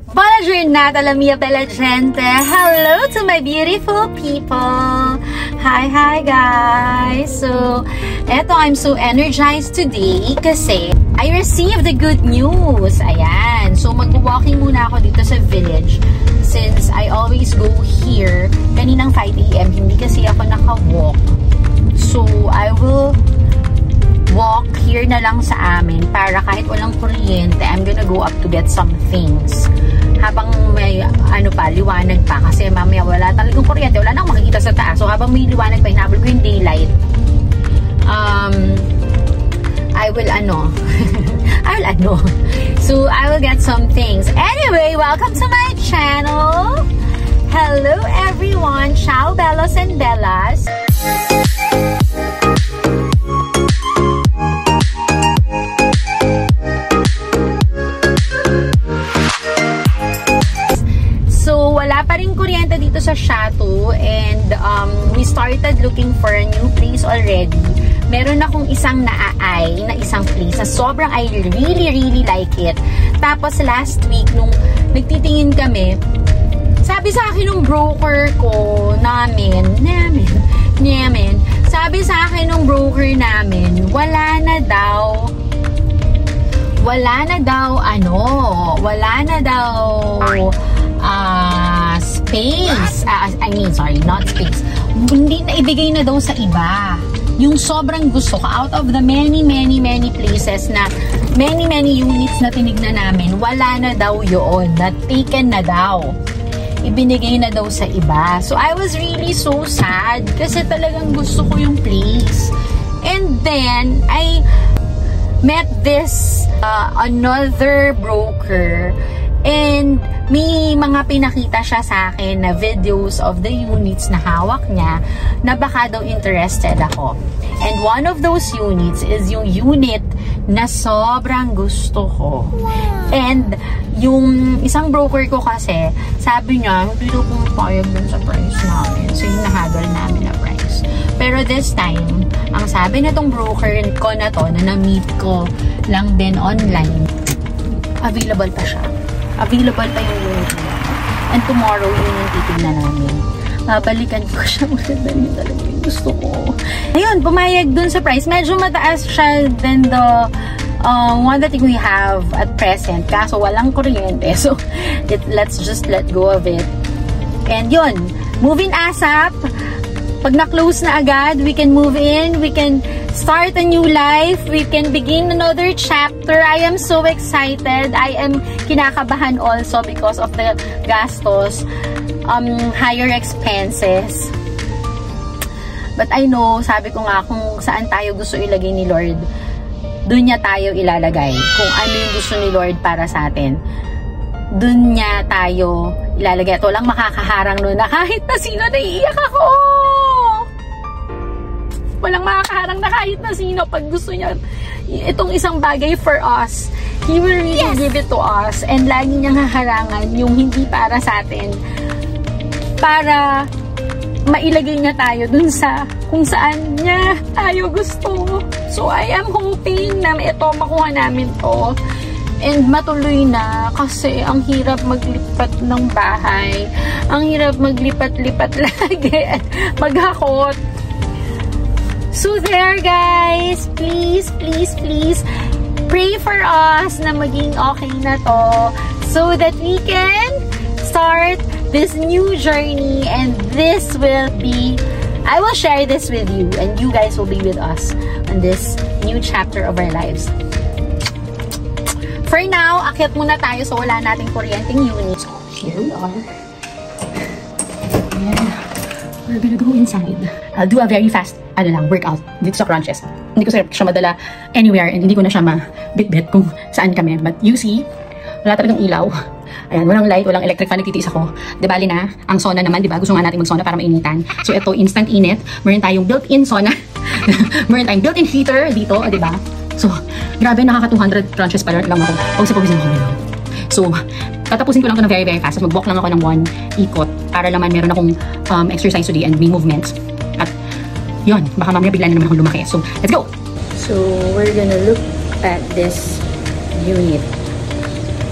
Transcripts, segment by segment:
Buona giornata, la mia bella gente. Hello to my beautiful people. Hi guys. So, eto, I'm so energized today kasi I received the good news. Ayan. So, mag-walking muna ako dito sa village since I always go here. Kaninang 5 AM, hindi kasi ako naka-walk. So, I will walk here na lang sa amin para kahit walang kuryente, I'm gonna go up to get some things. Habang may liwanag pa kasi mamaya wala talagang kuryente, wala nang makikita sa taas. So habang may liwanag pa, hinabol ko yung daylight. I will So I will get some things. Anyway, welcome to my channel. Hello everyone. Ciao bellos and bellas. Wala pa rin kuryente dito sa Chateau and we started looking for a new place already. Meron akong isang na isang place na sobrang I really like it. Tapos last week nung nagtitingin kami, sabi sa akin nung broker ko namin, sabi sa akin nung broker namin, wala na daw space. Not space. Hindi na ibigay na daw sa iba. Yung sobrang gusto ko, out of the many places na many units na tinignan namin, wala na daw yun. Na-taken na daw. Ibinigay na daw sa iba. So, I was really so sad kasi talagang gusto ko yung place. And then, I met this another broker. And may mga pinakita siya sa akin na videos of the units na hawak niya na baka daw interested ako. And one of those units is yung unit na sobrang gusto ko. And yung isang broker ko kasi, sabi niya, hindi daw pumapayag dun sa price namin. So yung nahagal namin na price. Pero this time, ang sabi na tong broker ko na to, na na-meet ko lang din online, available pa siya. Available pa yung unit niya. And tomorrow, yun yung titignan namin. Babalikan ko siya. Maganda niya talaga yung gusto ko. Ayun, pumayag dun sa price. Medyo mataas siya than the one that we have at present. Kaso walang kuryente. So, let's just let go of it. And yun, moving ASAP. Pag na-close na agad, we can move in. We can start a new life. We can begin another chapter. I am so excited. I am kinakabahan also because of the gastos, higher expenses. But I know, sabi ko nga, kung saan tayo gusto ilagay ni Lord, dun niya tayo ilalagay. Kung ano yung gusto ni Lord para sa atin, dun niya tayo ilalagay. At walang makakaharang nun na kahit na sino, naiiyak ako. Walang makakaharang na kahit na sino pag gusto niya itong isang bagay for us. He will really give it to us. And lagi niyang haharangan yung hindi para sa atin. Para mailagay niya tayo dun sa kung saan niya tayo gusto. So, I am hoping na ito, makuha namin to. And matuloy na kasi ang hirap maglipat ng bahay. Ang hirap maglipat-lipat lagi. Maghakot. So there guys, please pray for us na maging okay na to so that we can start this new journey, and this will be, I will share this with you and you guys will be with us on this new chapter of our lives. For now, akyat muna tayo so wala nating kuryenteng unit. So here we are. And we're gonna go inside. I'll do a very fast workout dito sa crunches. Hindi ko siya madala anywhere and hindi ko na siya ma-bit-bit kung saan kami. But you see, wala talagang ilaw. Ayan, walang light, walang electric fan, nagtitiis ako. Di bali na, ang sauna naman, di ba? Gusto nga natin mag-sauna para mainitan. So ito, instant init. Meron tayong built-in sauna. Meron tayong built-in heater dito, di ba? So, grabe, nakaka-200 crunches pa lang ako. Pawis-pawisin ako ngayon. So, tatapusin ko lang ito na very fast. Mag-walk lang ako ng 1 ikot para naman meron akong exercise today and may movements. At yun, baka mamaya bigla na naman akong lumaki. So, let's go! So, we're gonna look at this unit.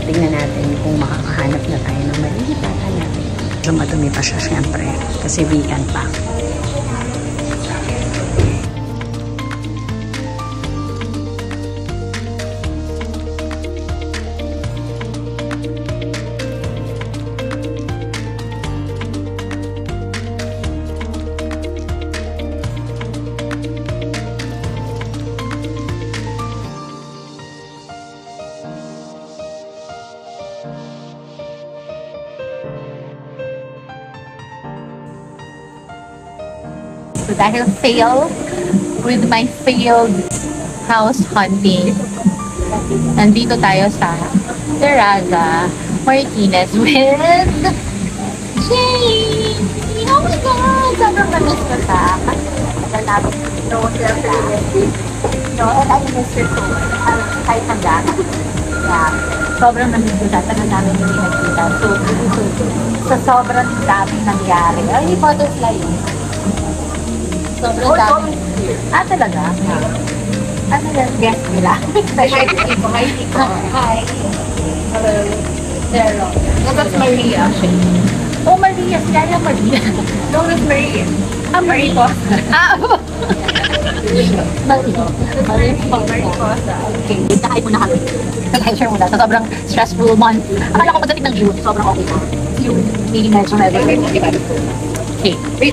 Tingnan natin kung makakahanap na tayo ng malilipat natin. Madumi pa siya syempre kasi weekend pa. So dahil fail with my failed house hunting, nandito tayo sa Terraza Martinez with Jane! Oh my God! Sobrang na-miss ko siya. Kasi namin no, and I miss her too. Kahit hanggang. Yeah. Sobrang na-miss ko siya. Tagal namin hindi nagkita. So sobrang daming nangyari. Ay, butterfly yun. Sobrang dami. Talaga? Ano yan? Guess nila. Hi, Kiko. Hi, Kiko. Hi. Hello. Zero. No, that's Maria. Oh, Maria. Sila yung Maria. No, that's Maria. Maria Costa. Maria Costa. Okay. Nakahay muna kami. Nakahay muna. Sa sobrang stressful month. Akala ko pagdating ng June, sobrang okay na. June. Meaning medyo heavy. Okay.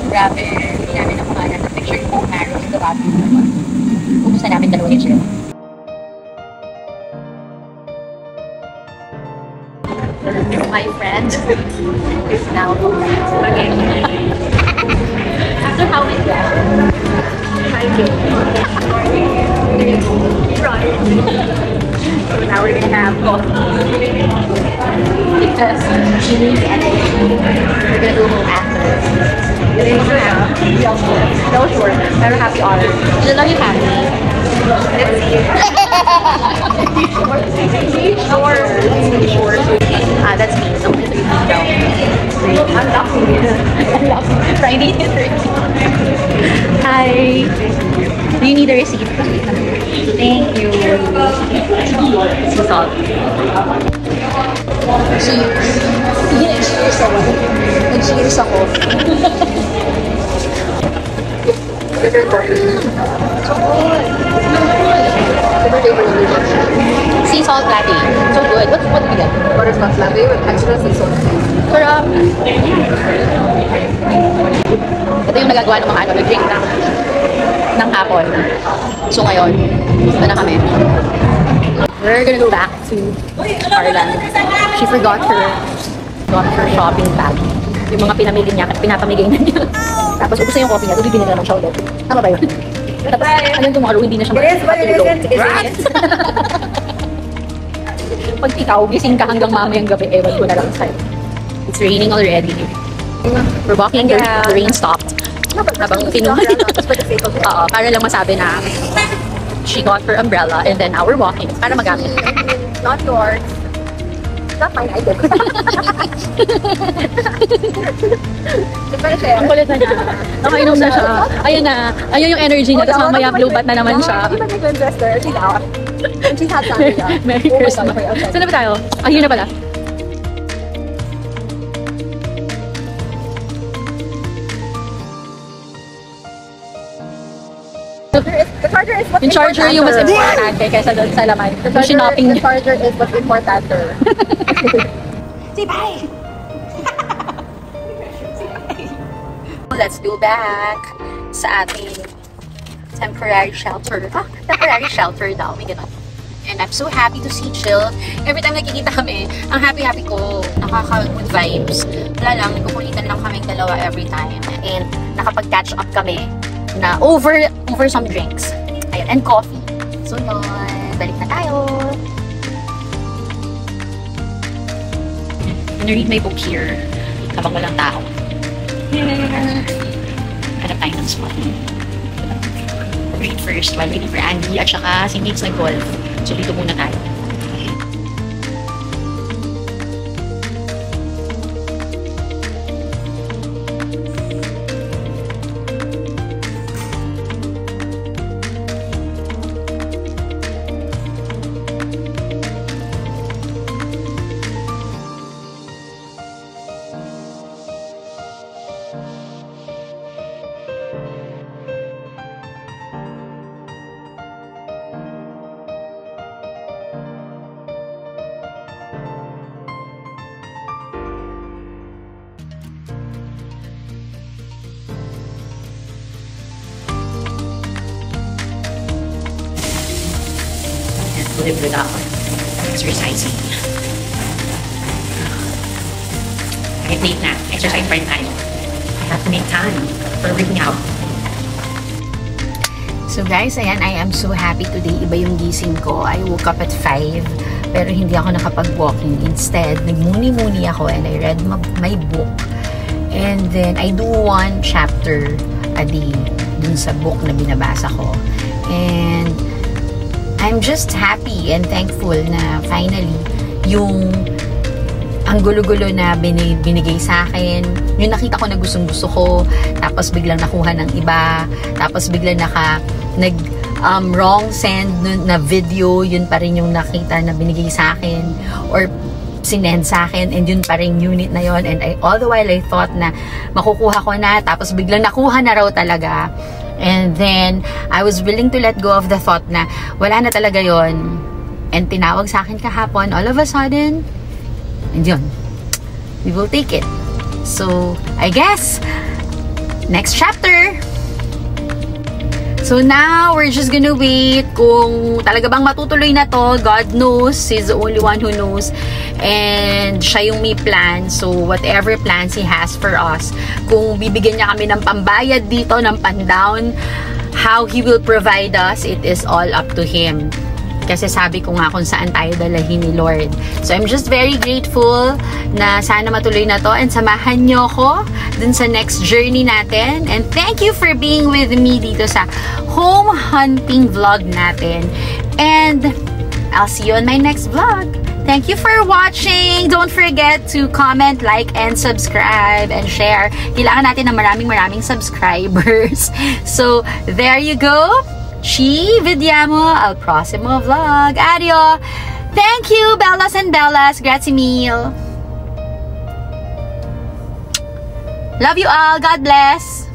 Grabe. Hindi namin nakuhanan ng picture yung buong araw. Grabe naman. Kumusta namin dalawa ni Jill. My friend is now again. After how many years? So now we're gonna have coffee because she needs energy. We're gonna go home after. No sure. Very happy hour. Just love you happy. Let's see. Sure. That's me. So unlock Friday the 13th. Hi. Do you need a receipt? Thank you. Sea salt. Cheers. Cheers ako. Nag-cheers ako. Sea salt latte. So good. What did you get? Butterscotch latte with extra sea salt. Sarap. Ito yung nagagawa ng mga nag-drink ng hapon. So ngayon, ito na kami. We're gonna go back to Ireland. She forgot her shopping bag. Yung mga pinamili niya, pinapamigay na niya. Tapos ubos na yung coffee niya, so bibili na naman siya ulit. Tama ba yun? Tapos hanggang tomorrow, hindi na siya makatulog. Pag ikaw, gising ka hanggang mamayang gabi, ewan ko na lang sa'yo. It's raining already. We're walking, the rain stopped. Habang tinungan para lang masabi na she got her umbrella and then now we're walking para magamit. Not yours. Not mine either. Ang kulit na niya. Nakainom na siya. Ayun na. Ayun yung energy niya. Tapos mamaya blue bat na naman siya. Even if I'm dressed there, she's out. And she's had sangria. Merry Christmas. Saan na ba tayo? Ayun na pala. The charger is what's Yung charger yung mas importante kaysa doon sa laman. The charger is what's important. Say bye! Let's go back sa ating temporary shelter. Temporary shelter daw. May ganun. And I'm so happy to see Jill. Every time nakikita kami, ang happy-happy ko. Nakaka-good vibes. Wala lang, nagkukulitan lang kaming dalawa every time. And nakapag-catch up kami na over some drinks. Ayan, and coffee. So yun, balik na tayo. I'm gonna read my book here habang walang tao. Hanap tayo ng spot. Read first while waiting for Andy at saka si Mates nag-golf. So dito muna tayo. to live without exercising. Kahit late na, exercise pa rin tayo. I have to make time for working out. So guys, ayan, I am so happy today. Iba yung gising ko. I woke up at 5, pero hindi ako nakapag-walking. Instead, nagmuni-muni ako and I read my book. And then, I do 1 chapter a day dun sa book na binabasa ko. And I'm just happy and thankful na finally, yung ang gulo-gulo na binigay sa akin, yung nakita ko na gustong-gusto ko, tapos biglang nakuha ng iba, tapos biglang wrong send na video, yun pa rin yung nakita na binigay sa akin, or sinend sa akin, and yun pa rin unit na yun, and all the while I thought na makukuha ko na, tapos biglang nakuha na raw talaga, and then I was willing to let go of the thought na wala na talaga yun, and tinawag sa akin kahapon, all of a sudden, and yun, we will take it. So, I guess, next chapter. So now, we're just gonna wait kung talaga bang matutuloy na to. God knows. He's the only one who knows. And siya yung may plan. So, whatever plans He has for us, kung bibigyan niya kami ng pambayad dito, ng pan-down, how He will provide us, it is all up to Him. Kasi sabi ko nga kung saan tayo dalahin ni Lord. So, I'm just very grateful na sana matuloy na to and samahan nyo ko dun sa next journey natin. And thank you for being with me dito sa home hunting vlog natin. And I'll see you on my next vlog. Thank you for watching. Don't forget to comment, like, and subscribe, and share. Kailangan natin ng maraming subscribers. So, there you go. Ci vediamo al prossimo vlog. Adio! Thank you, Bellas and Bellas. Grazie mille. Love you all. God bless.